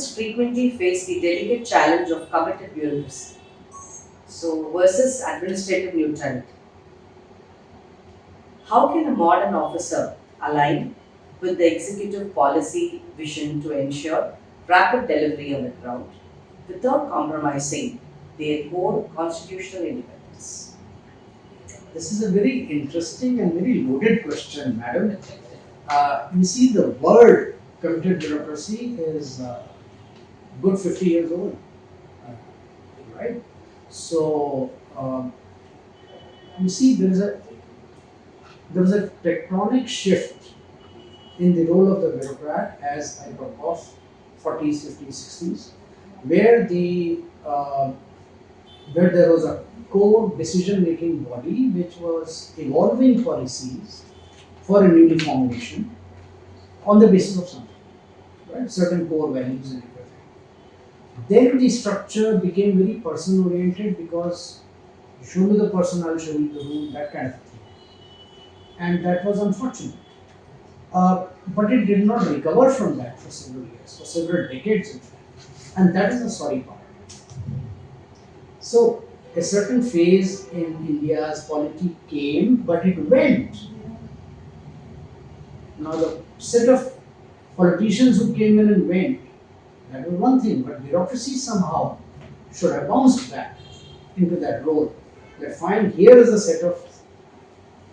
aspirants frequently face the delicate challenge of committed bureaucracy. So, versus administrative neutrality. How can a modern officer align with the executive policy vision to ensure rapid delivery on the ground without compromising their core constitutional independence? This is a very interesting and very loaded question, madam. You see, the word committed bureaucracy is good 50 years old, uh, right? So, you see, there is a tectonic shift in the role of the bureaucrat as I talk of 40s, 50s, 60s, where where there was a core decision-making body which was evolving policies for a newly formed nation on the basis of something, right? Certain core values and everything. Then the structure became very person-oriented because you show me the person, I'll show you the room, that kind of thing. And that was unfortunate. But it did not recover from that for several years, for several decades in fact. And that is the sorry part. So a certain phase in India's polity came, but it went. Now the set of politicians who came in and went, that was one thing, but bureaucracy somehow should have bounced back into that role. That fine, here is a set of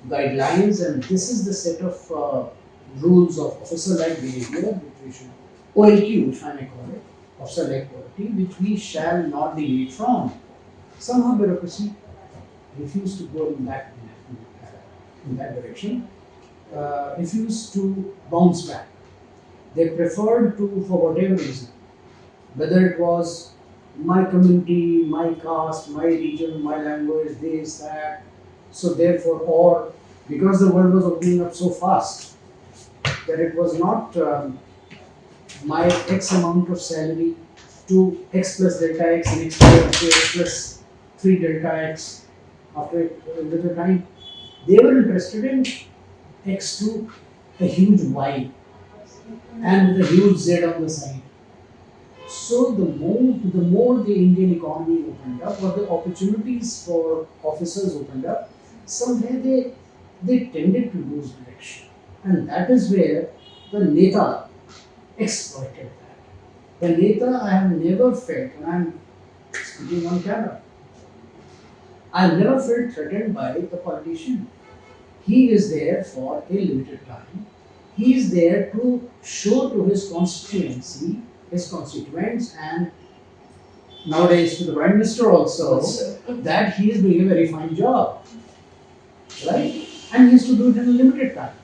guidelines and this is the set of rules of officer-like behavior which we should, OLQ if I may call it, officer-like quality, which we shall not deviate from. Somehow bureaucracy refused to go in that direction, refused to bounce back. They preferred to, for whatever reason, whether it was my community, my caste, my region, my language, this, that, so therefore, or because the world was opening up so fast that it was not my X amount of salary to X plus delta X and X plus 3 delta X after a little time. They were interested in X to a huge Y and with a huge Z on the side. So the more the Indian economy opened up, or the opportunities for officers opened up, somewhere they tended to lose direction. And that is where the Neta exploited that. The Neta I have never felt, and I'm speaking on camera, I have never felt threatened by the politician. He is there for a limited time. He is there to show to his constituency, his constituents, and nowadays to the Prime Minister also, that he is doing a very fine job. Right? And he has to do it in a limited time.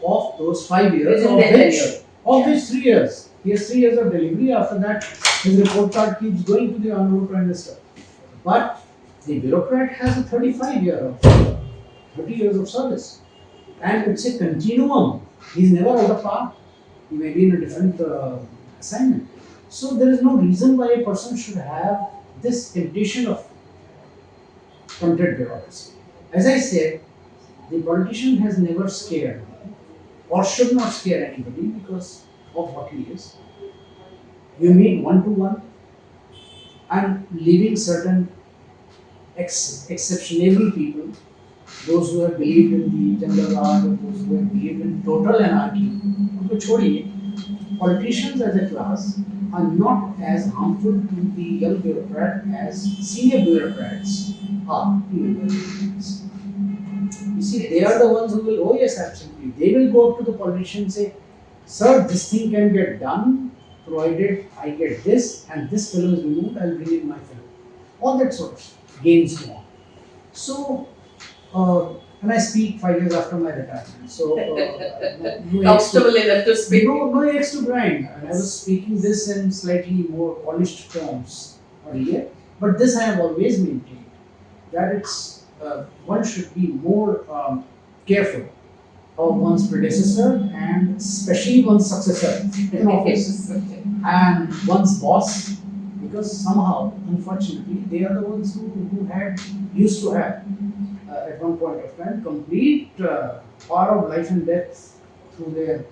Of those 5 years, of which 3 years. He has 3 years of delivery. After that, his report card keeps going to the Honorable Prime Minister. But the bureaucrat has a 30 years of service. And it's a continuum. He's never out of part. He may be in a different assignment. So there is no reason why a person should have this temptation of committed bureaucracy. As I said, the politician has never scared or should not scare anybody because of what he is. You meet one-to-one and leaving certain exceptionable people, those who have believed in the Jungle Raj, or those who have believed in total anarchy, unko chhodiye. Politicians as a class are not as harmful to the young bureaucrat as senior bureaucrats are to younger bureaucrats. You see, they are the ones who will, oh yes, absolutely. They will go up to the politician and say, sir, this thing can get done, provided I get this and this fellow is removed, I'll bring in my fellow. All that sort of gains go on. So, and I speak 5 years after my retirement. So, Comfortable enough to speak. No eggs to grind. And I was speaking this in slightly more polished terms earlier. But this I have always maintained that it's one should be more careful of one's predecessor and especially one's successor in office and one's boss, because somehow, unfortunately, they are the ones who used to have at one point of time complete power of life and death through their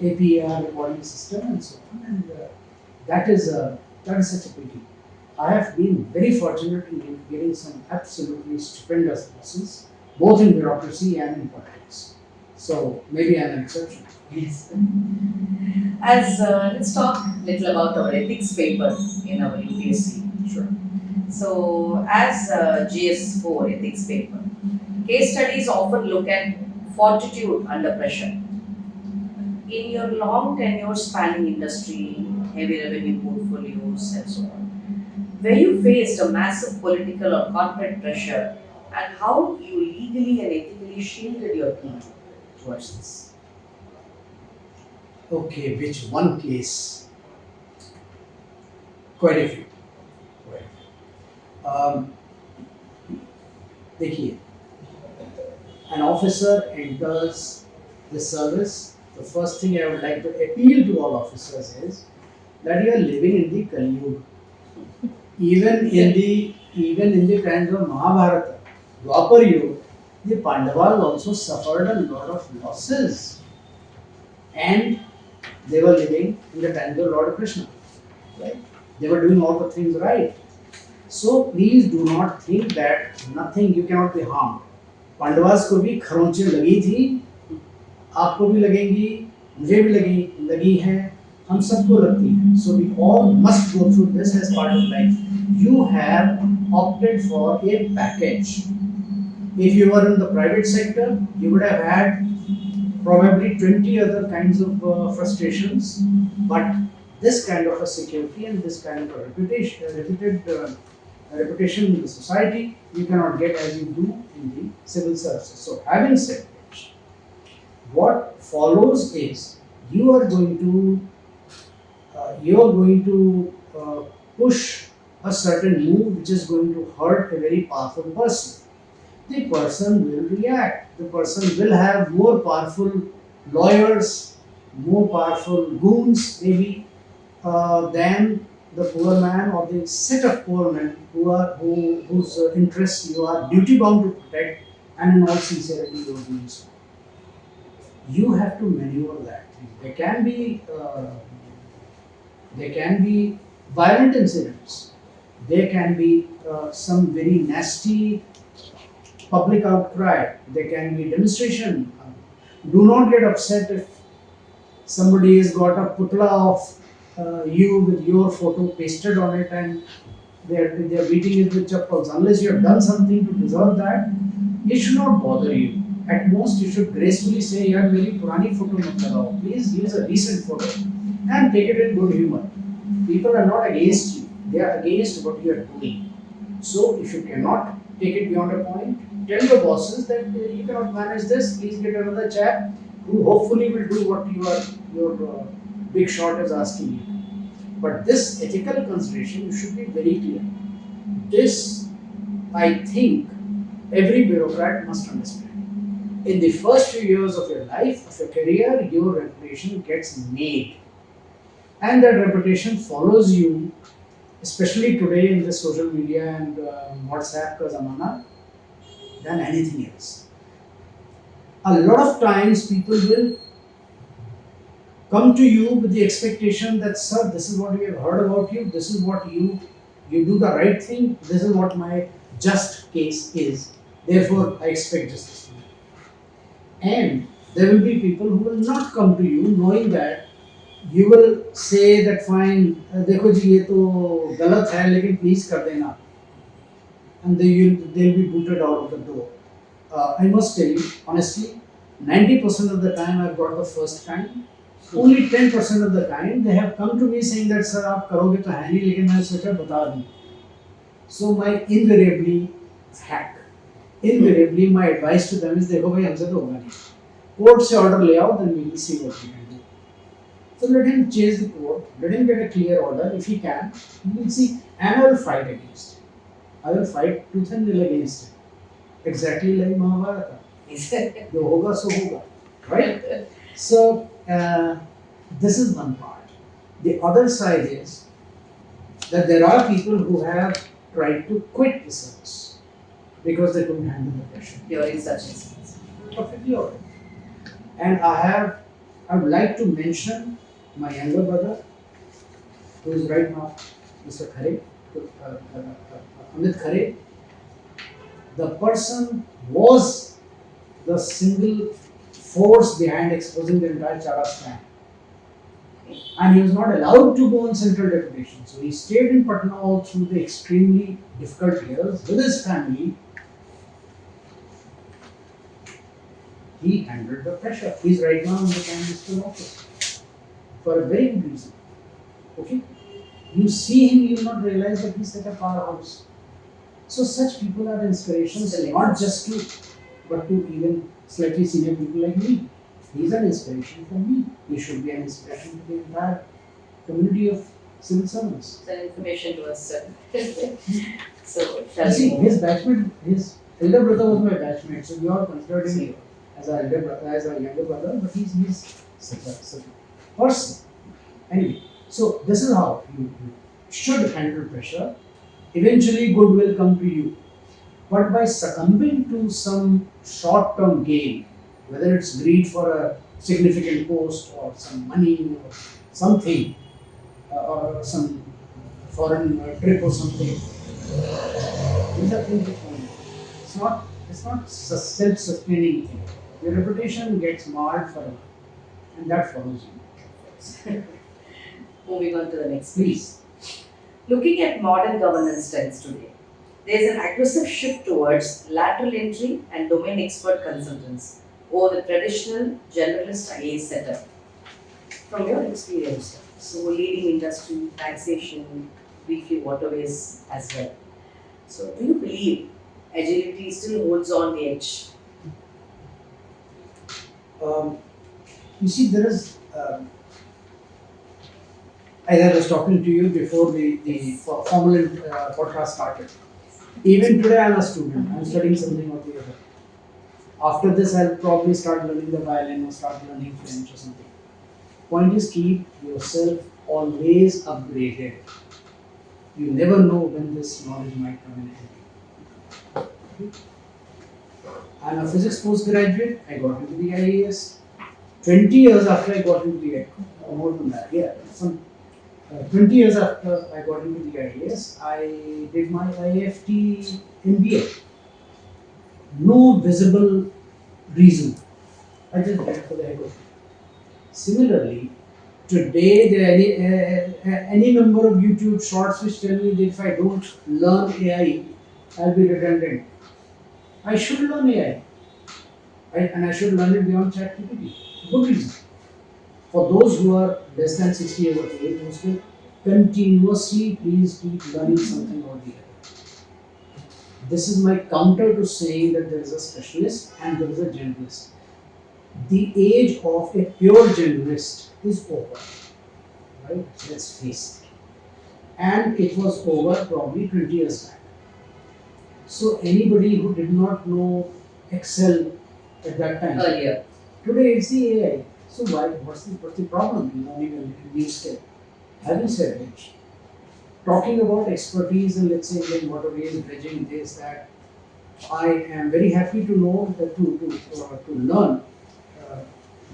APR recording system and so on. And That is such a pity. I have been very fortunate in getting some absolutely stupendous bosses, both in bureaucracy and in politics. So maybe I'm an exception. Yes. As let's talk little about our ethics paper in our UPSC. Sure. So, as GS4 ethics paper, case studies often look at fortitude under pressure. In your long tenure spanning industry, heavy revenue portfolios, and so on, where you faced a massive political or corporate pressure, and how you legally and ethically shielded your team towards this. Okay, which one case? Quite a few. Quite a few. देखिए, an officer enters the service. The first thing I would like to appeal to all officers is that you are living in the Kali Yuga. Even in the times of Mahabharata, Dwapar Yuga, the Pandavas also suffered a lot of losses, and they were living in the times of Lord Krishna. Right? They were doing all the things right. So please do not think that nothing you cannot be harmed. Pandavas को भी खरोंचें लगी थी, आपको भी लगेंगी, मुझे भी लगी हैं, हम सबको लगती हैं. So we all must go through this as part of life. You have opted for a package. If you were in the private sector, you would have had probably 20 other kinds of frustrations, but this kind of a security and this kind of a reputation in the society you cannot get as you do in the civil services. So having said which, what follows is you are going to push a certain move which is going to hurt a very powerful person. The person will react. The person will have more powerful lawyers, more powerful goons maybe than the poor man or the set of poor men whose interests you are duty bound to protect, and in all sincerity you are doing so. You have to maneuver that. There can be violent incidents. There can be some very nasty public outcry. There can be demonstration. Do not get upset if somebody has got a putla of you with your photo pasted on it and they are beating it with chappals. Unless you have done something to deserve that, it should not bother you. At most, you should gracefully say, "यार मेरी पुरानी photo मत लगाओ. Please use a recent photo and take it in good humor." People are not against you; they are against what you are doing. So, if you cannot take it beyond a point, tell your bosses that you cannot manage this. Please get another chap who hopefully will do what your big shot is asking you. But this ethical consideration, you should be very clear. This, I think, every bureaucrat must understand. In the first few years of your life, of your career, your reputation gets made. And that reputation follows you, especially today in the social media and WhatsApp ka zamana, than anything else. A lot of times people will come to you with the expectation that, sir, this is what we have heard about you, this is what you do the right thing, this is what my just case is, therefore I expect justice from you. And there will be people who will not come to you knowing that you will say that fine, देखो जी ये तो गलत है लेकिन please कर देना, and they'll be booted out of the door. I must tell you honestly, 90% of the time I've got the first kind. Only 10% of the time they have come to me saying that sir आप करोगे तो है नहीं लेकिन मैंने सोचा बता दूं. So my invariably my advice to them is देखो भाई हमसे तो होगा नहीं. Court से order ले आओ, then we will see what we can do. So let him chase the court, let him get a clear order if he can. We will see, and I will fight against it. I will fight tooth and nail against it. Exactly like Mahabharata. जो होगा सो होगा, right? So this is one part. The other side is that there are people who have tried to quit the service because they couldn't handle the pressure. During such instances. Perfectly alright. And I would like to mention my younger brother, who is right now Mr. Khare, Amit Khare, the person was the single force behind exposing the entire Chara scam. And he was not allowed to go on central deputation. So he stayed in Patna all through the extremely difficult years with his family. He handled the pressure. He's right now in the Prime Minister's office for a very good reason. Okay? You see him, you will not realize that he's like a powerhouse. So such people are inspirations, not just to, but to even slightly senior people like me. He's an inspiration for me. He should be an inspiration to the entire community of civil servants. It's an information to us, sir. So, You shall see, we move? his batchmate, his elder brother was my batchmate, so we all considered him as our elder brother, as our younger brother, but he's such a person. Anyway, so this is how you should handle pressure. Eventually, good will come to you. But by succumbing to some short-term gain, whether it's greed for a significant post or some money or something, or some foreign trip or something, these are things which only. It's not self-sustaining thing. Your reputation gets marred forever, and that follows you. Moving on to the next. Please. Looking at modern governance trends today, there is an aggressive shift towards lateral entry and domain expert consultants over the traditional generalist IAS setup. From your experience, so leading industry, taxation, briefly waterways as well. So, do you believe agility still holds on the edge? You see, there is. As I was talking to you before the formal podcast started. Even today, I'm a student. I'm studying something or the other. After this, I'll probably start learning the violin or start learning French or something. Point is, keep yourself always upgraded. You never know when this knowledge might come in handy. I'm a physics postgraduate. I got into the IAS. 20 years after I got into the or more than that, yeah. 20 years after I got into the IAS, I did my IFT MBA. No visible reason. I just did it for the heck of it. Similarly, today there are any number of YouTube shorts which tell me that if I don't learn AI, I'll be redundant. I should learn AI. And I should learn it beyond ChatGPT. Good reason. For those who are less than 60 years of age, who still continuously please keep learning something or the other. This is my counter to saying that there is a specialist and there is a generalist. The age of a pure generalist is over, right? Let's face it. And it was over probably 20 years back. So anybody who did not know Excel at that time, Earlier, today it's the AI. So what's the problem in learning a new skill? Having said which, talking about expertise and let's say in waterways, dredging, this, that, I am very happy to know that to learn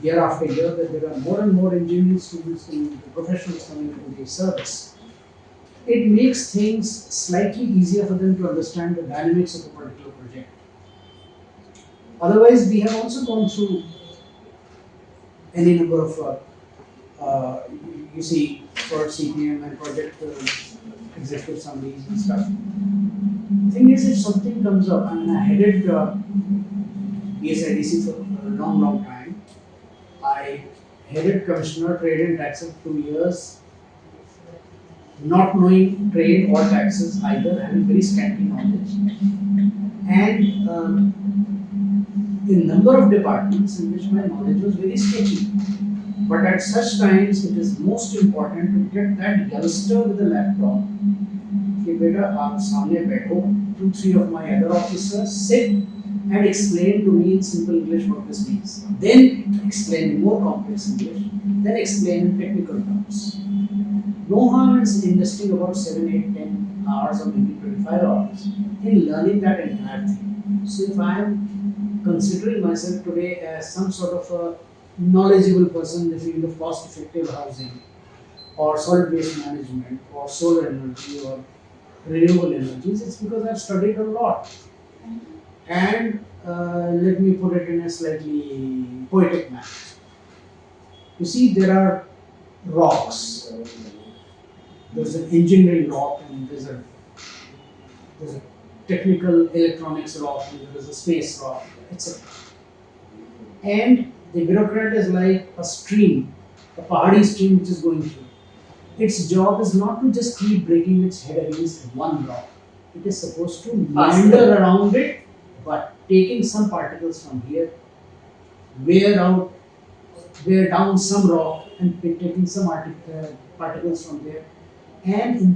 year after year that there are more and more engineering students coming into professionals coming into the service. It makes things slightly easier for them to understand the dynamics of a particular project. Otherwise, we have also gone through any number of you see for CPM and project executive summaries and stuff. The thing is, if something comes up, I mean, I headed ESIDC for a long time. I headed Commissioner Trade and Taxes for 2 years, not knowing trade or taxes either, having very scanty knowledge. And in number of departments in which my knowledge was very sketchy. But at such times, it is most important to get that youngster with a laptop. कि बेटा आप सामने बैठो, 2-3 of my other officers sit and explain to me in simple English what this means. Then explain in more complex English. Then explain in technical terms. No harm in investing about 7, 8, 10 hours or maybe 25 hours in learning that entire thing. So if I am considering myself today as some sort of a knowledgeable person in the field of cost-effective housing, or solid waste management or solar energy or renewable energies, it's because I've studied a lot. And let me put it in a slightly poetic manner. You see, there are rocks. There's an engineering rock, and there's a technical electronics rock, and there's a space rock, etc. And the bureaucrat is like a stream, a pahadi stream which is going through. Its job is not to just keep breaking its head against one rock. It is supposed to meander around it, but taking some particles from here, wear out, wear down some rock, and taking some particles from there. And at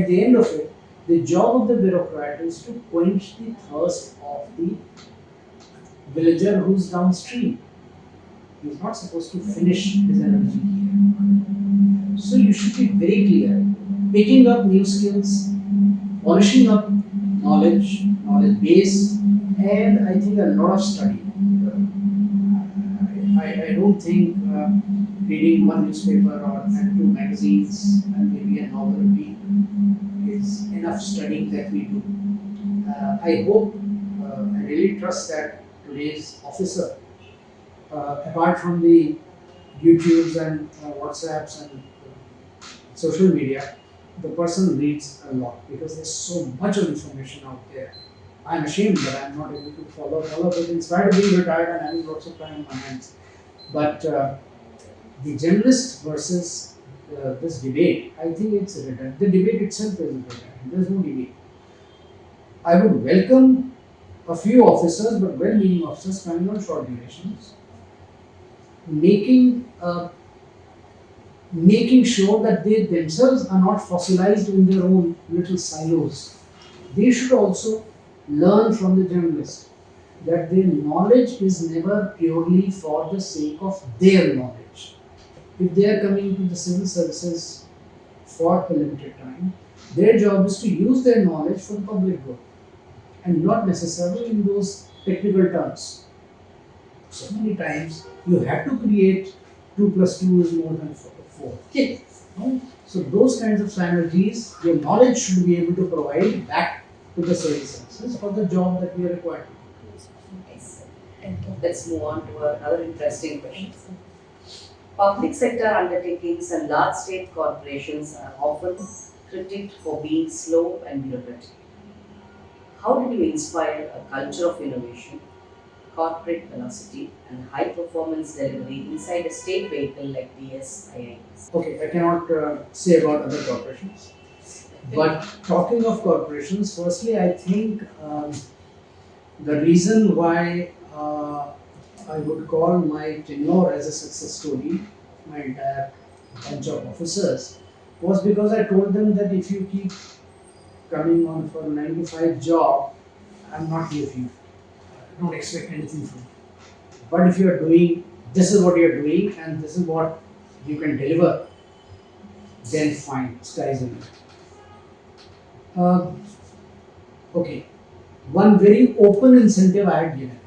the end of it, the job of the bureaucrat is to quench the thirst of the villager who's downstream. He's not supposed to finish his energy here. So you should be very clear. Picking up new skills, polishing up knowledge base, and I think a lot of study. I don't think reading one newspaper and two magazines and maybe a novel a week is enough studying that we do. I hope, I really trust that today's officer, apart from the YouTubes and WhatsApps and social media, the person reads a lot because there's so much of information out there. I'm ashamed that I'm not able to follow all of it in spite of being retired and having lots of time on my hands. But the journalist versus this debate, I think it's irrelevant. The debate itself is irrelevant. There's no debate. I would welcome a few officers, but well-meaning officers coming on short durations, making sure that they themselves are not fossilized in their own little silos. They should also learn from the journalist that their knowledge is never purely for the sake of their knowledge. If they are coming to the civil services for a limited time, their job is to use their knowledge for the public good and not necessarily in those technical terms. So many times you have to create 2 plus 2 is more than 4. Yes. No? So those kinds of synergies, your knowledge should be able to provide back to the civil services for the job that we are required to do. Nice. Let's move on to another interesting question. Public sector undertakings and large state corporations are often critiqued for being slow and bureaucratic. How did you inspire a culture of innovation, corporate velocity, and high performance delivery inside a state vehicle like the Ex-IAS? Okay, I cannot say about other corporations. But talking of corporations, firstly, I think the reason why I would call my tenure as a success story, my entire bunch of officers, was because I told them that if you keep coming on for a 9 to 5 job, I'm not here for you. I don't expect anything from you. But if you are doing, this is what you are doing and this is what you can deliver, then fine, sky's the limit. Okay, one very open incentive I had given.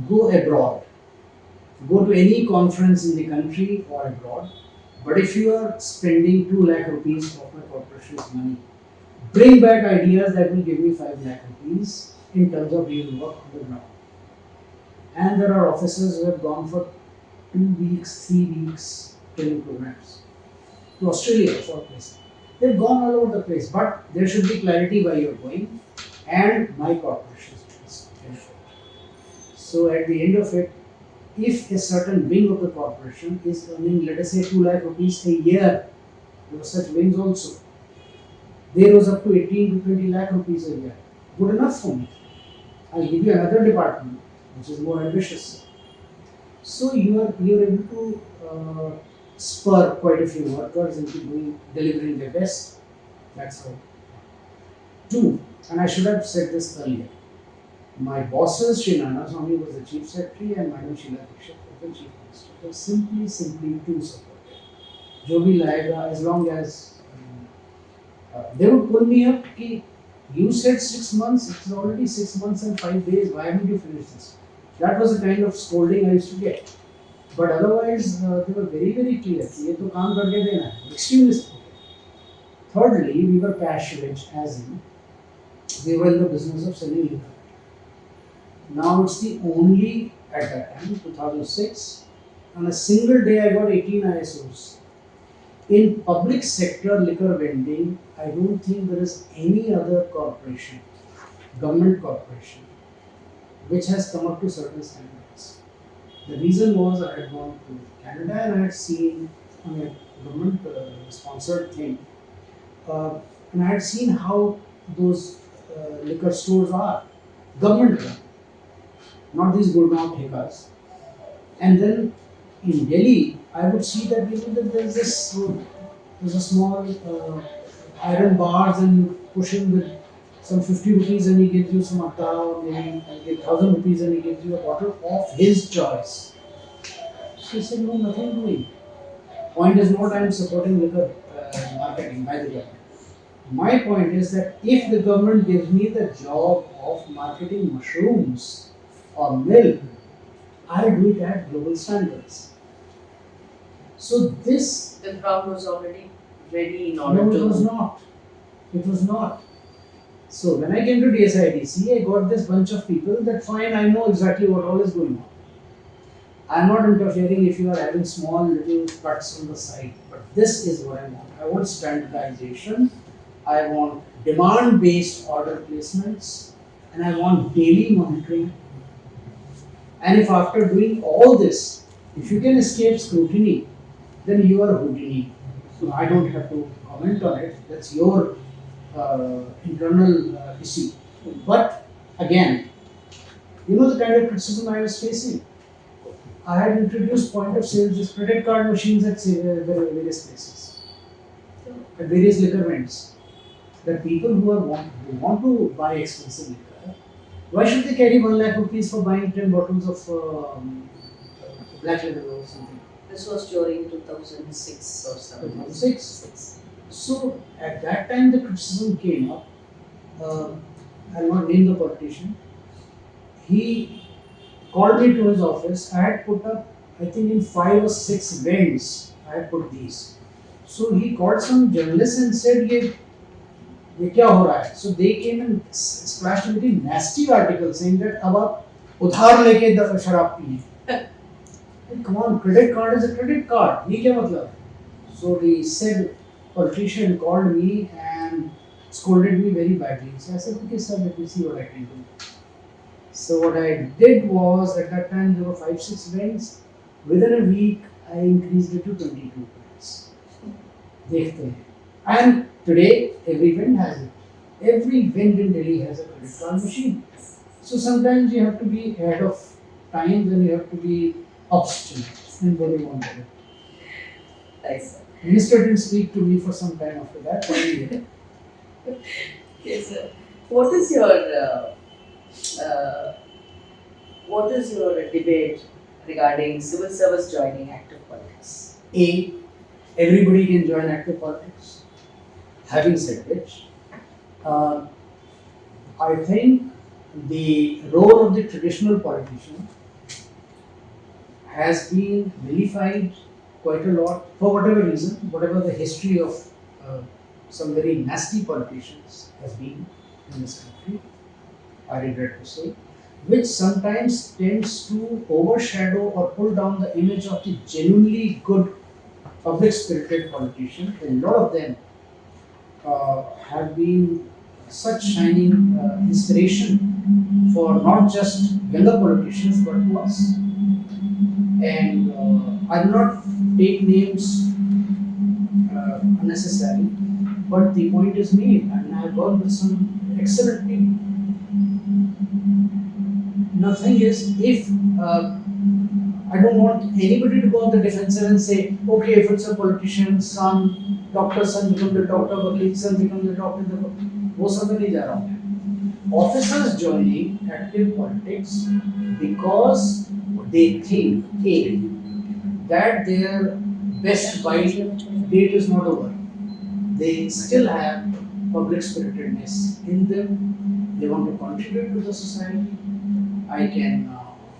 Go abroad. Go to any conference in the country or abroad. But if you are spending 2 lakh rupees of my corporation's money, bring back ideas that will give me 5 lakh rupees in terms of real work on the ground. And there are officers who have gone for 2 weeks, 3 weeks training programs to Australia for places. They've gone all over the place, but there should be clarity why you're going and my corporation's benefit. So at the end of it, if a certain wing of the corporation is earning, let us say, 2 lakh rupees a year, there were such wings also. They rose up to 18 to 20 lakh rupees a year. Good enough for me. I'll give you another department which is more ambitious. So you are able to spur quite a few workers into delivering their best. That's how. 2, and I should have said this earlier. My bosses, Shri Nana Swami was the chief secretary and Madam Sheila Dikshit was the chief minister. They were simply too supportive. Jo bhi layega, as long as they would pull me up. Ki, you said 6 months, it's already 6 months and 5 days. Why haven't you finished this? That was the kind of scolding I used to get. But otherwise, they were very, very clear. ये तो काम करके देना है. Extremist. Thirdly, we were cash rich, as in we were in the business of selling liquor. Now it's the only, at that time, 2006, on a single day I got 18 ISOs. In public sector liquor vending, I don't think there is any other corporation, government corporation, which has come up to certain standards. The reason was I had gone to Canada and I had seen on a government sponsored thing, and I had seen how those liquor stores are, government run, not these Gurgaon Thekas. And then in Delhi, I would see that that there's a small iron bars and push in with some 50 rupees and he gives you some atta or maybe 1,000 rupees and he gives you a bottle of his choice. So he said, no, nothing doing. Point is not I am supporting liquor marketing by the government. My point is that if the government gives me the job of marketing mushrooms or milk, I do it at global standards. So this, The crowd was already ready in no, order it to. was not. It was not. So when I came to DSIDC, I got this bunch of people that fine, I know exactly what all is going on. I'm not interfering if you are having small little cuts on the side, but this is what I want. I want standardization, I want demand-based order placements, and I want daily monitoring. And if after doing all this, if you can escape scrutiny, then you are Houdini. So I don't have to comment on it. That's your internal issue. But again, you know the kind of criticism I was facing. I had introduced point of sale, just credit card machines at various places, at various liquor vends. The people who want to buy expensive liquor, why should they carry 1 lakh rupees for buying 10 bottles of black label or something? This was during 2006 or 7. 2006. So at that time the criticism came up. I'll not name the politician. He called me to his office. I had put up, I think in 5 or 6 vents, I had put these. So he called some journalists and said, ये क्या हो रहा है? So they came and splashed a very nasty article saying that अब आप उधार लेके शराब पिए. Come on, credit card is a credit card. ये क्या मतलब? So the said politician called me and scolded me very badly. So I said, okay sir, let me see what I can do. So what I did was, at that time there were 5-6 vents. Within a week, I increased it to 22 vents. देखते हैं. And today, every vent has it. Every vent in Delhi has a credit card machine. So sometimes you have to be ahead of times and you have to be obstinate and very want it. Nice. Minister didn't speak to me for some time after that. Yes, sir. What is your debate regarding civil service joining active politics? A, everybody can join active politics. Having said which, I think the role of the traditional politician has been vilified quite a lot for whatever reason, whatever the history of some very nasty politicians has been in this country, I regret to say, which sometimes tends to overshadow or pull down the image of the genuinely good public spirited politician. A lot of them have been such shining inspiration for not just younger politicians but to us. And I will not take names unnecessarily, but the point is made. I mean, I have worked with some excellent people. Nothing is, if I don't want anybody to go on the defensive and say, okay, if it's a politician's son, doctor's son become the doctor, vakil's son become the doctor, वो सब में नहीं जा रहा हूँ. Officers joining active politics because they think A, that their best bite date is not over. They still have public spiritedness in them. They want to contribute to the society. I can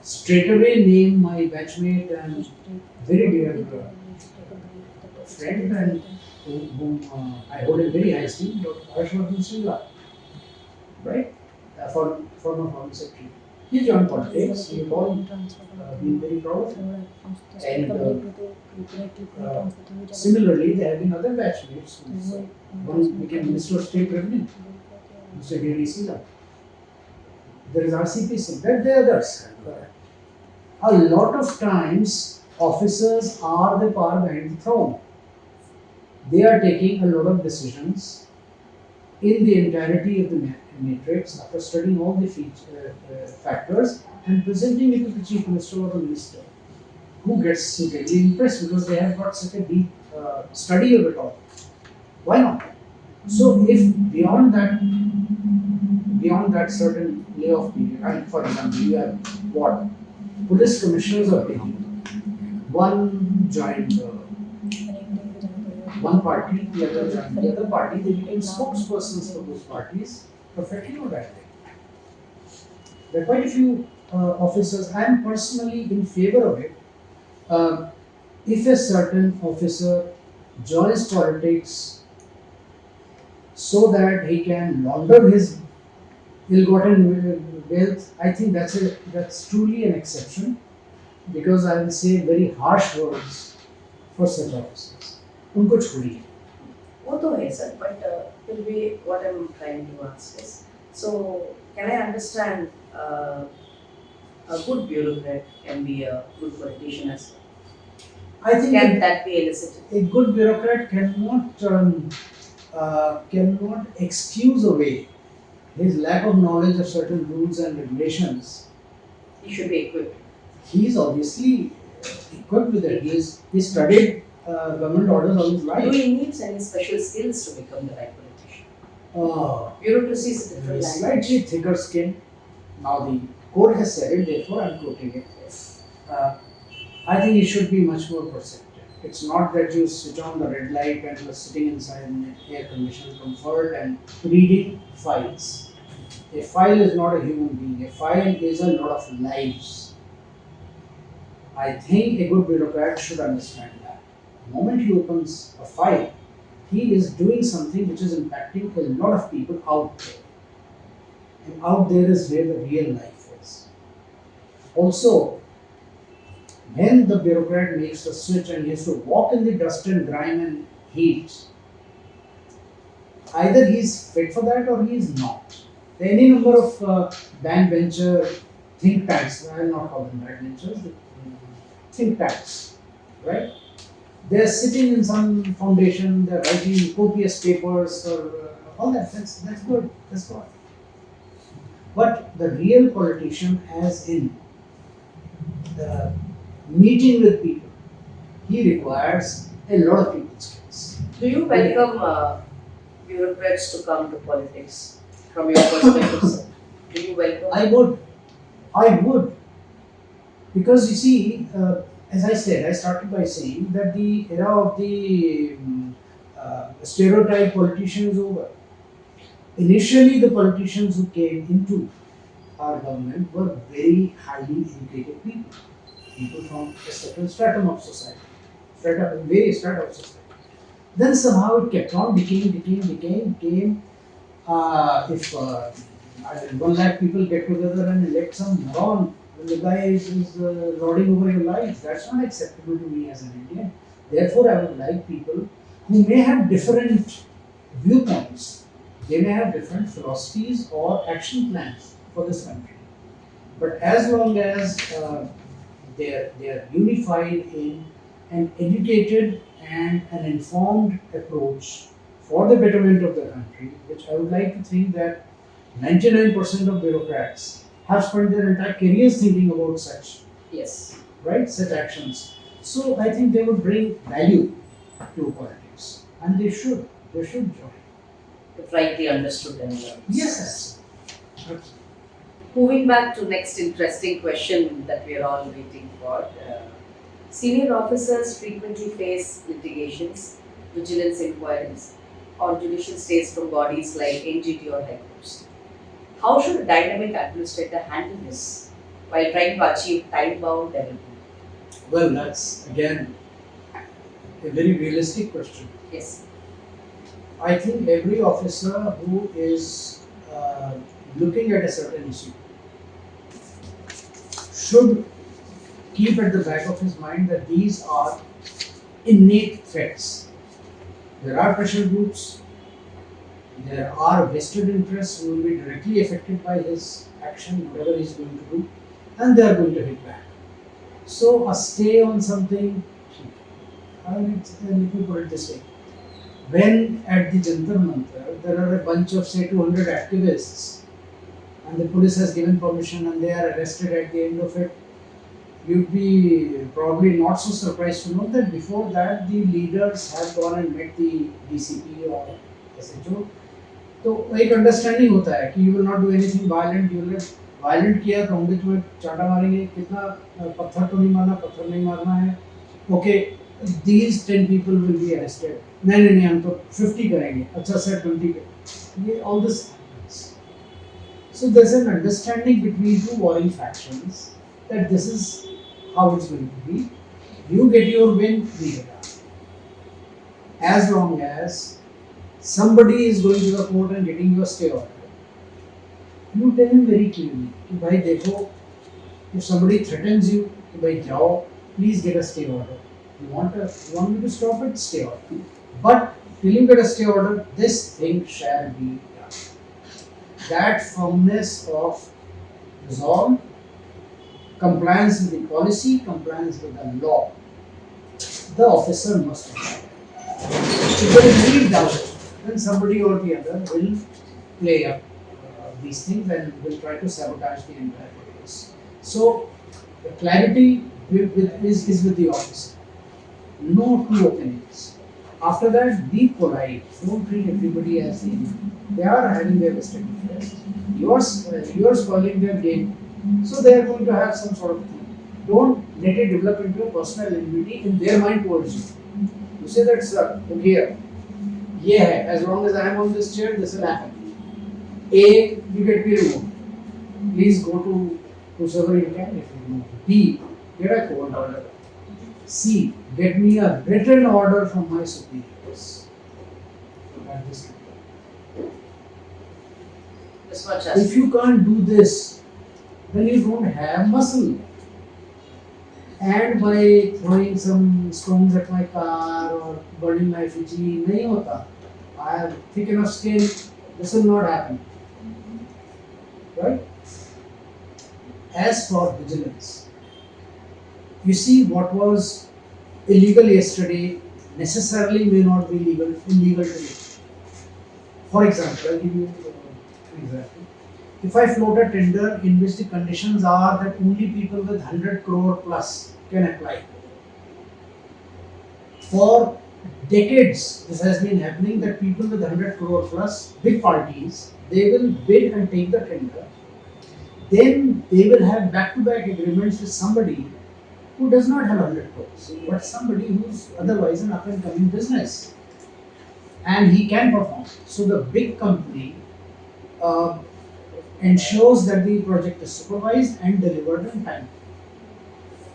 straight away name my batchmate and very dear friend and whom I hold in very high esteem, Dr. Harshvardhan Singla, right? Former Foreign Secretary. He joined politics. We have all been very proud of him. And similarly, there have been other batchmates. One became Minister of State Revenue, Mr. D.D. Singla. There is RCP Singh. There are others. A lot of times, officers are the power behind the throne. They are taking a lot of decisions in the entirety of the matrix after studying all the factors and presenting it to the chief minister or the minister, who gets really impressed because they have got such a deep study of it all. Why not? So if beyond that certain layoff period, and for example, you have what police commissioners are taking. One joined one party, the other joined the other party. They became spokespersons for those parties, perfectly all right. There are quite a few officers. I am personally in favor of it. If a certain officer joins politics so that he can launder his ill-gotten wealth, I think that's truly an exception, because I will say very harsh words for such officers. उनको छोड़िए. वो तो है sir, but फिर भी what I'm trying to ask is, so can I understand a good bureaucrat can be a good politician as well? I think Can that be elicited? a good bureaucrat cannot excuse away his lack of knowledge of certain rules and regulations. He should be equipped. He is obviously equipped with it. He studied government orders all his life. Do he needs any special skills to become the right politician? Bureaucracy is a different language. Slightly thicker skin. Now the court has said it, therefore I am quoting it. Yes. I think he should be much more perceptive. It's not that you switch on the red light and you are sitting inside in air conditioned comfort and reading files. A file is not a human being. A file is a lot of lives. I think a good bureaucrat should understand that. The moment he opens a file, he is doing something which is impacting a lot of people out there. And out there is where the real life is. Also, when the bureaucrat makes the switch and he has to walk in the dust and grime and heat, either he is fit for that or he is not. There are any number of backbencher think tanks, I will not call them backbenchers, think tanks, right? They are sitting in some foundation, they are writing copious papers or all that. That's good. That's good. But the real politician, as in the meeting with people, he requires a lot of people skills. Do you welcome bureaucrats to come to politics from your perspective, sir? Do you welcome? I would. Because you see, as I said, I started by saying that the era of the stereotype politician is over. Initially, the politicians who came into our government were very highly educated people from a certain stratum of society, various strata of society. Then somehow it kept on, became. If 1 lakh people get together and elect some moron, when the guy is lording over your life, that's not acceptable to me as an Indian. Therefore, I would like people who may have different viewpoints, they may have different philosophies or action plans for this country. But as long as they are unified in an educated and an informed approach for the betterment of the country, which I would like to think that 99% of bureaucrats have spent their entire careers thinking about such, Yes. right, such actions. So I think they would bring value to politics, and they should join. If rightly understood and learned. Yes. Moving back to next interesting question that we are all waiting for. Senior officers frequently face litigations, vigilance inquiries, or judicial stays from bodies like NGT or High Courts. How should a dynamic administrator handle this, while trying to achieve time-bound development? Well, that's again a very realistic question. Yes. I think every officer who is looking at a certain issue should keep at the back of his mind that these are innate threats. There are pressure groups, there are vested interests who will be directly affected by his action, whatever he's going to do, and they are going to hit back. So, a stay on something, let me put it this way. When at the Jantar Mantar there are a bunch of say 200 activists and the police has given permission and they are arrested at the end of it, you'd be probably not so surprised to know that before that the leaders have gone and met the DCP or SHO. तो एक understanding होता है कि you will not do anything violent, you will violent किया तो होंगे तुम्हें चाटा मारेंगे, कितना पत्थर तो नहीं मारना, पत्थर नहीं मारना है, okay these 10 people will be arrested, नहीं नहीं नहीं हम तो 50 करेंगे, अच्छा सर 20 करेंगे, ये all this happens. So there's an understanding between two warring factions that this is how it's going to be. You get your win, we get ours. As long as somebody is going to the court and getting your stay order, you tell him very clearly कि भाई देखो, if somebody threatens you कि भाई जाओ, please get a stay order. You want me to stop it? Stay order. But till you get a stay order, this thing shall be done. That firmness of resolve, compliance with the policy, compliance with the law, the officer must have. If there is any doubt, then somebody or the other will play up these things and will try to sabotage the entire process. So, the clarity is with the officer. No two opinions. After that, be polite. Don't treat everybody as the enemy. They are having their vested interest. You are spoiling their game. So they are going to have some sort of thing. Don't let it develop into a personal enmity in their mind towards you. You say that, sir, look here. Yeah, as long as I am on this chair, this will happen. A, you get me removed. Please go to whosoever you can if you know. B, get a court order. C, get me a written order from my superiors. This much If you can't do this, then you don't have muscle. And by throwing some stones at my car or burning my effigy, nahi hota. I have thick enough skin, this will not happen. Right? As for vigilance, you see what was illegal yesterday necessarily may not be illegal today. For example, I'll give you an example. If I float a tender in which the conditions are that only people with 100 crore plus can apply. For decades, this has been happening that people with 100 crore plus, big parties, they will bid and take the tender. Then they will have back-to-back agreements with somebody who does not have 100 crores, but somebody who's otherwise an up-and-coming business. And he can perform. So the big company ensures that the project is supervised and delivered on time.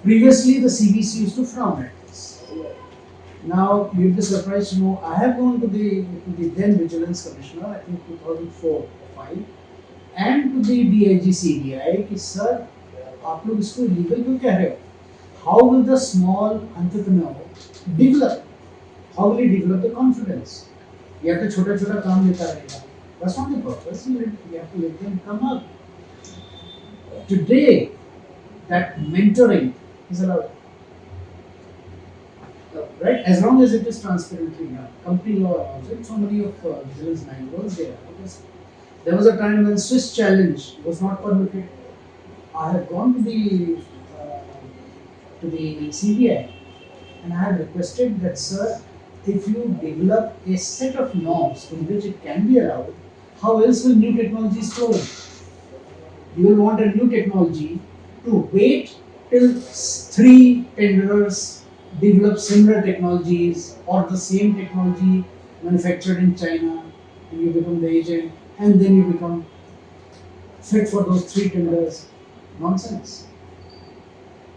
Previously, the CBC used to frown at this. Now, you'll be surprised to know, I have gone to the then Vigilance Commissioner, I think 2004 or 5, and to the DIG CBI, कि sir, आप लोग इसको illegal क्यों कह रहे हो? How will the small entrepreneur develop? How will he develop the confidence? या तो छोटा-छोटा काम लेता रहेगा. That's not the purpose. You have to let them come up. Today, that mentoring is allowed. Right? As long as it is transparently done. Company law allows it. So many of vigilance manuals there. Because there was a time when Swiss challenge was not permitted. I have gone to the CBI and I have requested that, sir, if you develop a set of norms in which it can be allowed, how else will new technologies flow in? You will want a new technology to wait till 3 tenderers develop similar technologies or the same technology manufactured in China, and you become the agent, and then you become fit for those 3 tenders. Nonsense,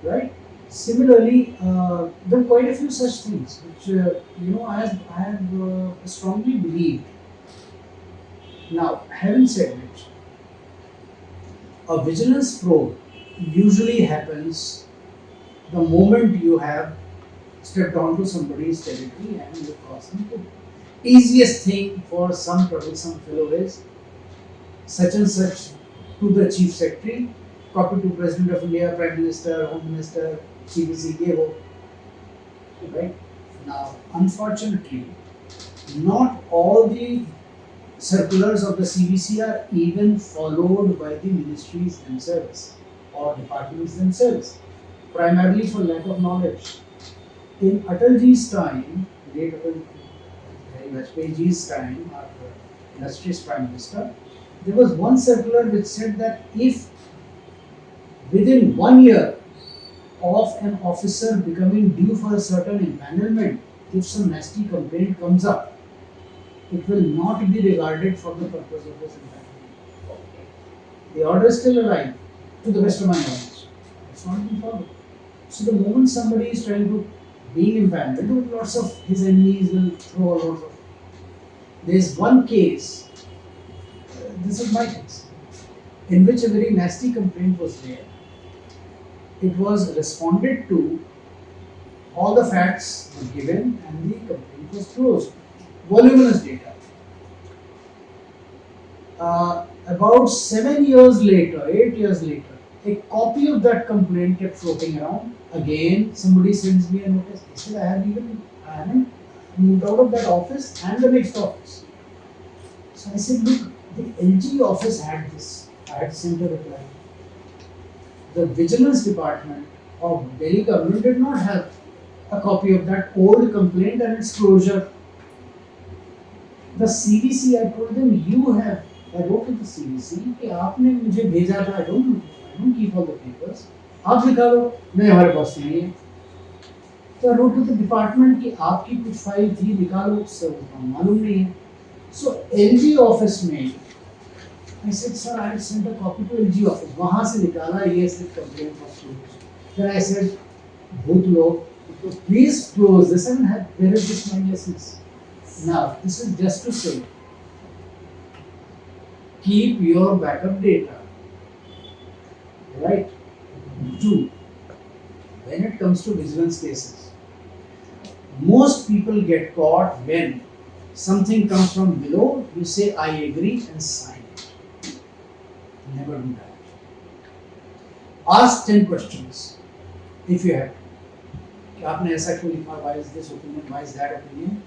right? Similarly, there are quite a few such things which I have strongly believed. Now, having said which, a vigilance probe usually happens the moment you have stepped onto somebody's territory and you cross them through. Easiest thing for some troublesome fellow is such and such to the chief secretary, copy to President of India, Prime Minister, Home Minister, CBC, ye wo, right? Now, unfortunately, not all the circulars of the CBC are even followed by the ministries themselves or departments themselves, primarily for lack of knowledge. In Atalji's time, late Vajpayeeji's time, our illustrious Prime Minister, there was one circular which said that if within 1 year of an officer becoming due for a certain empanelment, if some nasty complaint comes up, it will not be regarded for the purpose of his empanelment. The order is still alive, to the best of my knowledge. It's not been followed. So the moment somebody is trying to being empaneled, lots of his enemies will throw a lot of. There is one case, this is my case, in which a very nasty complaint was there. It was responded to, all the facts were given, and the complaint was closed. Voluminous data. About 7 years later, 8 years later, a copy of that complaint kept floating around. Again, somebody sends me a notice. I said, I haven't moved out of that office and the next office. So I said, look, the LG office had this. I had sent a reply. The vigilance department of Delhi government did not have a copy of that old complaint and its closure. The CVC, I told them, you have. I wrote to the CVC कि आपने मुझे भेजा था. I don't keep all the papers. आप लिखा लो, नहीं हमारे पास नहीं है. So I wrote to the department कि आपकी कुछ फाइल थी, निकालो, उससे मालूम नहीं है. So LG office में, I said, sir, I had sent a copy to LG office. वहाँ से निकाला, yes, the complaint was closed. Then I said, भूत लोग, please close this and where is this mindlessness? Now, this is just to say, keep your backup data, right? 2. When it comes to vigilance cases, most people get caught when something comes from below, you say, I agree and sign it. Never do that. Ask 10 questions if you have to. आपने ऐसा क्यों लिखा? Why is this opinion? Why is that opinion?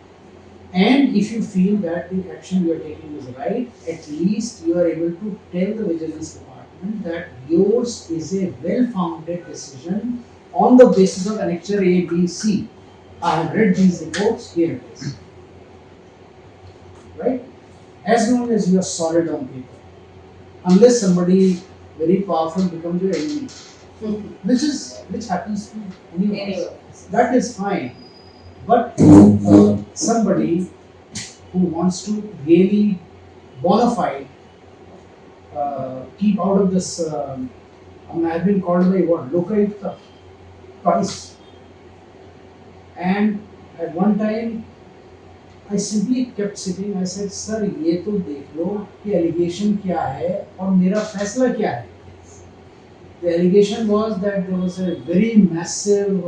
And if you feel that the action you are taking is right, at least you are able to tell the vigilance department that yours is a well-founded decision on the basis of annexure A, B, C. I have read these reports, here it is. Right? As long as you are solid on paper. Unless somebody very powerful becomes your enemy. Which happens to any of us. That is fine. But somebody who wants to really bona fide keep out of this, I've been called by what? Lokayukta twice. And at one time, I simply kept sitting. I said, sir, ये तो देख लो कि allegation क्या है और मेरा फैसला क्या है. The allegation was that there was a very massive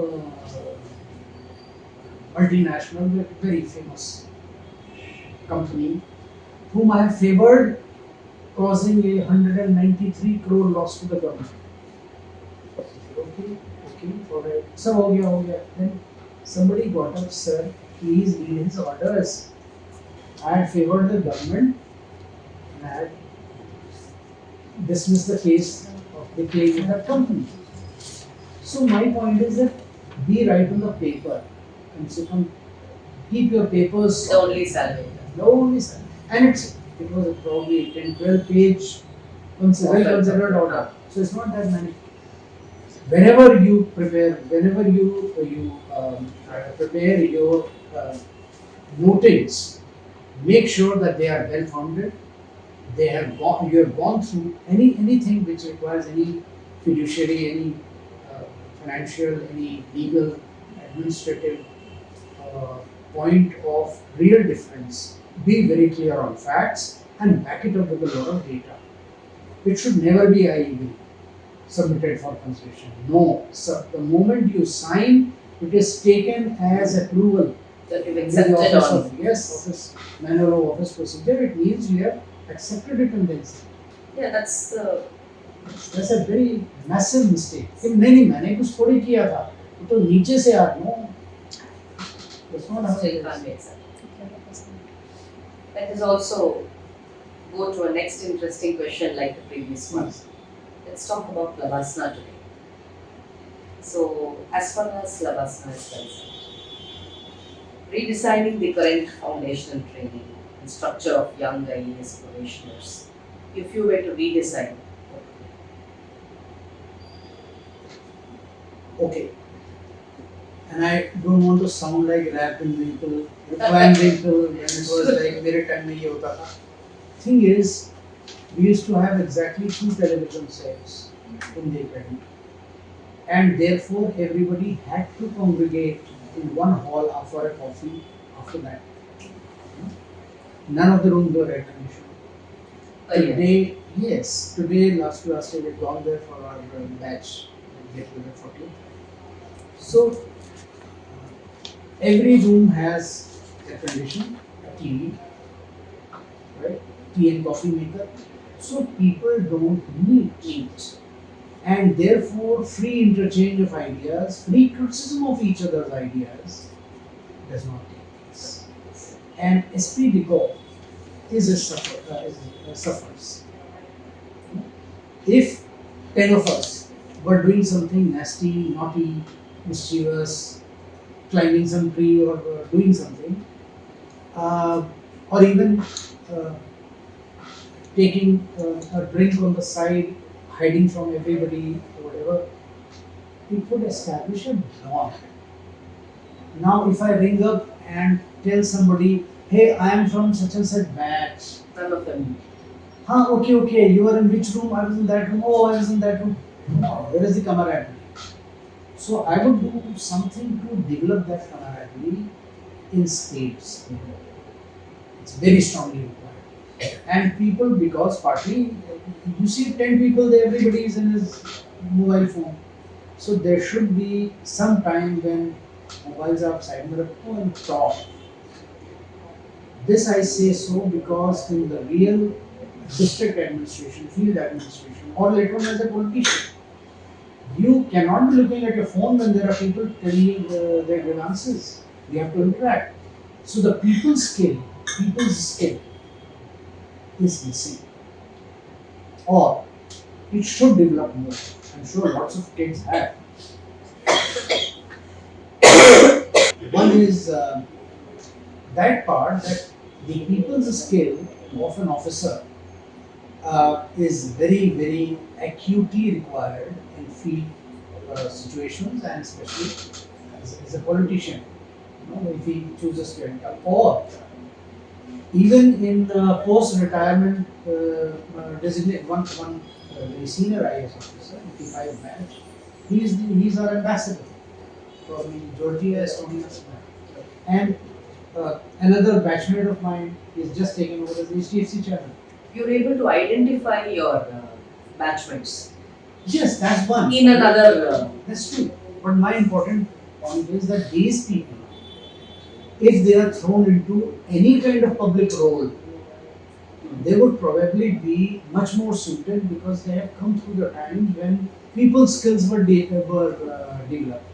multinational, very famous company, whom I have favored, causing a 193 crore loss to the government. Okay, alright. So, ho gaya. Then somebody got up, sir, please read his orders. I had favored the government and I had dismissed the case of the claim in that company. So my point is that be right on the paper. And so keep your papers. The only salvation. The only salvation. And it was probably 10-12 page considered order. So it's not that many. Whenever you prepare, prepare your notings, make sure that they are well founded. You have gone through anything which requires any fiduciary, any financial, any legal, administrative uh, point of real difference. Be very clear on facts and back it up with a lot of data. It should never be I agree, submitted for consideration. No, sir, the moment you sign, it is taken as approval. That you've In the accepted office on. of, yes, office manual of office procedure, it means you have accepted it and then signed. Yeah, that's the. That's a very massive mistake. कि नहीं मैंने कुछ थोड़ी किया था, वो तो नीचे से आ no. That's not how So you it can't is. be accepted. Let us also go to a next interesting question like the previous one. Let's talk about Lavasana today. So, as far as Lavasana is concerned, redesigning the current foundational training and structure of young IAS probationers. If you were to redesign, Okay. And I don't want to sound like rap and wrinkle, when it was like मेरे time में ये होता था. Thing is, we used to have exactly 2 television sets in the academy, and therefore everybody had to congregate in one hall for a coffee after that. None of the rooms were air conditioned. Today, yes, today last year we've gone there for our batch get together 40. So every room has air condition, a TV, right? Tea and coffee maker. So people don't meet. And therefore free interchange of ideas, free criticism of each other's ideas does not take place. And esprit de corps suffers. If 10 of us were doing something nasty, naughty, mischievous, climbing some tree or doing something, or even uh, taking a drink on the side, hiding from everybody, or whatever, it would establish a bond. Now, if I ring up and tell somebody, hey, I am from such and such batch. none of them. Okay, you are in which room? I was in that room. Oh, I was in that room. No, where is the camaraderie? So I would do something to develop that camaraderie in states. It's very strongly required. And people, because partly, you see 10 people, everybody is in his mobile phone. So there should be some time when mobiles are upside down and talk. This I say so because in the real district administration, field administration, or later on as a politician, you cannot be looking at your phone when there are people telling you their grievances. You have to interact. So the people's skill is missing. Or it should develop more. I'm sure lots of kids have. One is that part that the people's skill of an officer is very, very acutely required in field situations and especially as a politician. If he chooses to enter, or even in post-retirement designate one very senior IAS officer, 55 batch, he's our ambassador from Georgia, Estonia, and another batchmate of mine is just taken over as the HDFC chairman. You're able to identify your batchmates Yes, that's one. in another. That's true. But my important point is that these people, if they are thrown into any kind of public role, they would probably be much more suited because they have come through the times when people's skills were developed.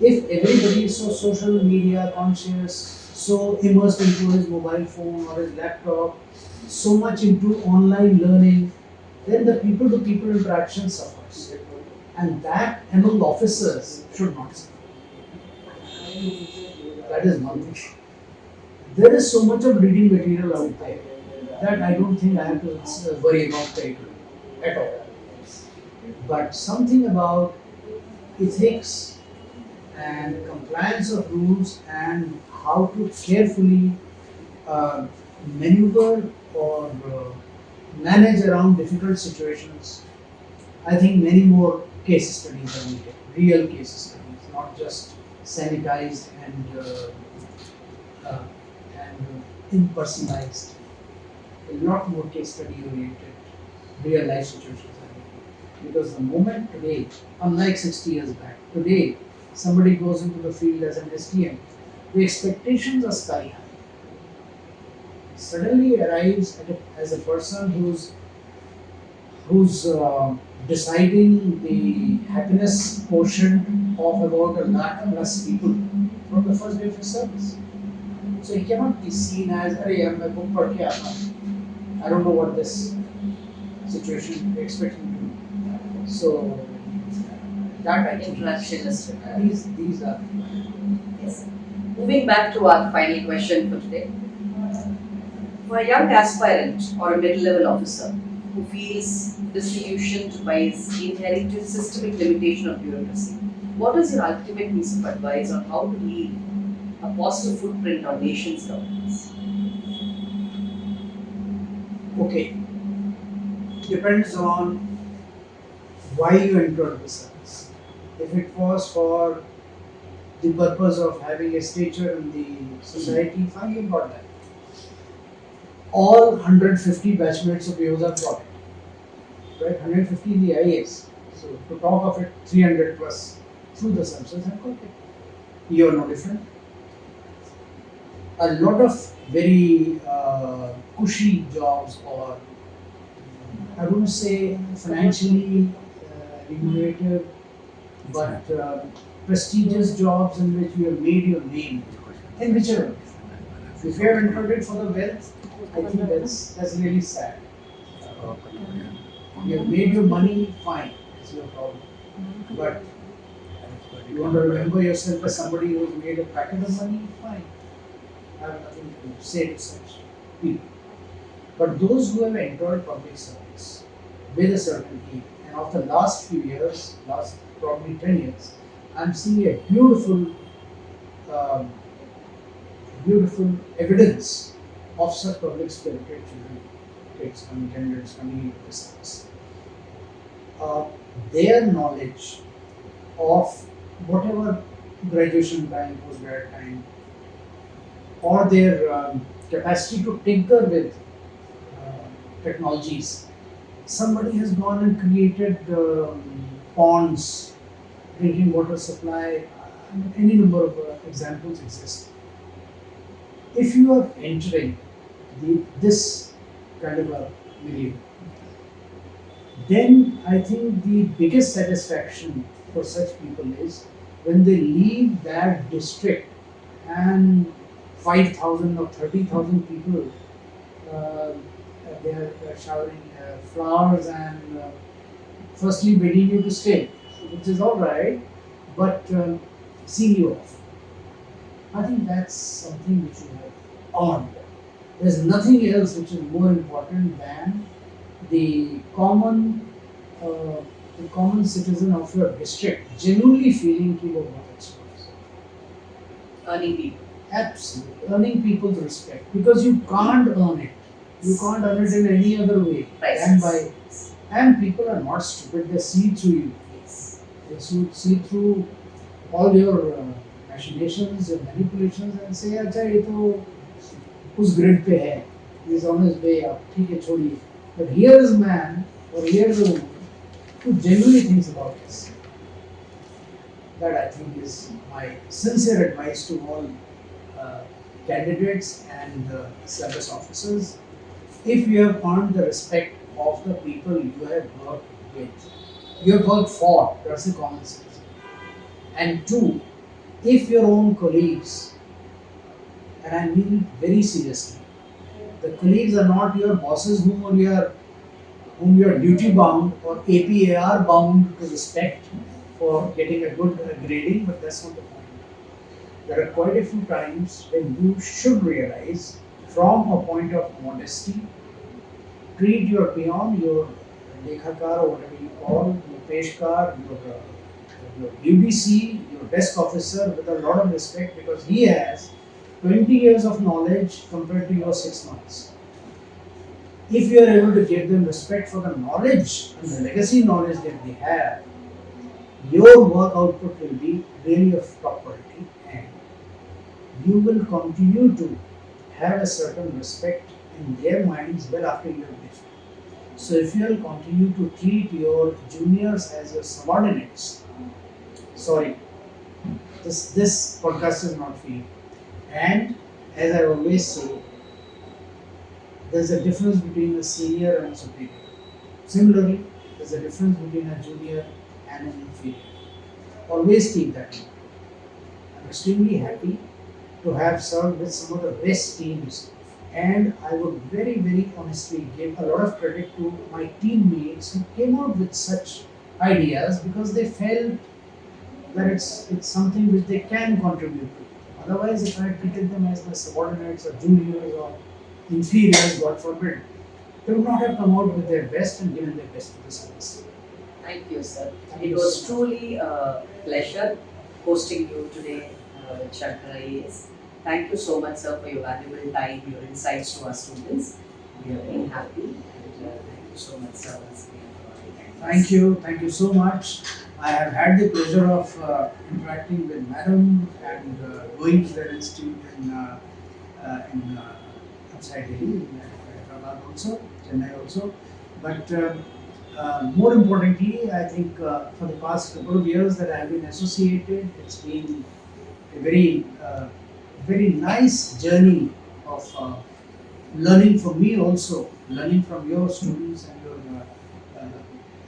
If everybody is so social media conscious, so immersed into his mobile phone or his laptop, so much into online learning, then the people to people interaction suffers. And that among officers should not suffer. That is one thing. There is so much of reading material out there that I don't think I have to worry about territory at all. But something about ethics and compliance of rules and how to carefully maneuver or manage around difficult situations, I think many more case studies are needed, real case studies, not just sanitized uh, and impersonalized. A lot more case study oriented, real life situations are needed. Because the moment today, unlike 60 years back, today somebody goes into the field as an STM, the expectations are sky high. Suddenly arrives as a person who's deciding the happiness portion of about a lakh plus people from the first day of his service. So he cannot be seen as, "Arey, yaar, main book padh ke aata hu. I don't know what this situation expects me to do." So that I think Interaction is these are yes. Moving back to our final question for today. For a young aspirant or a mid-level officer who feels disillusioned by his inherited systemic limitation of bureaucracy, what is your ultimate piece of advice on how to leave a positive footprint on nation's governance? okay. Depends on why you entered the service. If it was for the purpose of having a stature in the society, fine, you got that. All 150 batchmates of yours have got it, right? 150 in the IAS. So to talk of it, 300 plus through the services have got it. You are no different. A lot of very cushy jobs, or I wouldn't say financially remunerative, but prestigious jobs in which you have made your name, in whichever. If you have entered it for the wealth, I think that's really sad. Uh, you have made your money, fine, it's your problem. But you want to remember yourself as somebody who has made a packet of money, fine. I have nothing to say to such people. But those who have entered public service with a certain aim, and of the last few years, last probably 10 years, I'm seeing a um, beautiful evidence of such public spirited children, kids coming, candidates coming into the service. Uh, their knowledge of whatever graduation time, post-grad time, or their capacity to tinker with technologies. Somebody has gone and created ponds, drinking water supply, any number of examples exist. If you are entering this kind of a milieu, then I think the biggest satisfaction for such people is when they leave that district and 5,000 or 30,000 people uh, they are showering flowers and firstly begging you to stay, which is all right, but seeing you off. I think that's something which you have earned. There's nothing else which is more important than the common uh, the common citizen of your district genuinely feeling कि वो बहुत अच्छा है. Earning people. Absolutely, earning people's respect because you can't earn it. You can't earn it in any other way than by. And people are not stupid; they see through you. Yes. They see through all your machinations, your manipulations, and say, "अच्छा ये तो उस grid पे है. He's on his way up. ठीक है छोड़िए." But here is a man or here is a woman who genuinely thinks about this. That I think is my sincere advice to all uh, candidates and service officers. If you have earned the respect of the people you have worked with, you have worked for, that's the common sense. And two, if your own colleagues, and I mean it very seriously, the colleagues are not your bosses whom you are duty bound or APAR bound to respect for getting a good grading, but that's not the point. There are quite a few times when you should realize from a point of modesty, treat your peon, your lekhakar or whatever you call, your peshkar, your UBC, your desk officer with a lot of respect because he has 20 years of knowledge compared to your 6 months. if you are able to give them respect for the knowledge and the legacy knowledge that they have, your work output will be really of top quality, and you will continue to have a certain respect in their minds well after you have left. So if you will continue to treat your juniors as your subordinates, sorry, this podcast is not for you. And as I always say, there's a difference between a senior and a superior. Similarly, there's a difference between a junior and an inferior. Always keep that in mind. I'm extremely happy to have served with some of the best teams, and I would very, very honestly give a lot of credit to my teammates who came out with such ideas because they felt that it's something which they can contribute to. Otherwise, if I had treated them as my subordinates or juniors or inferiors, God forbid, they would not have come out with their best and given their best to the service. Thank you, sir. Thank It you was so much. truly a pleasure hosting you today, Shankar IAS. Thank you so much, sir, for your valuable time, your insights to our students. We are very happy, and thank you so much, sir, once again for Thank you so much. I have had the pleasure of interacting with Madam and going to their institute in outside Delhi, in Hyderabad also, Chennai also. But more importantly, I think for the past couple of years that I have been associated, it's been a very nice journey of learning from me also, learning from your students and your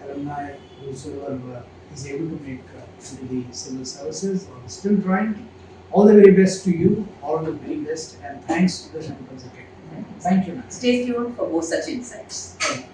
alumni whosoever is able to make into the civil services or is still trying. All the very best to you, all the very best, and thanks to the Shankar Academy. Thank you, ma'am. Stay tuned for more such insights. Thank you.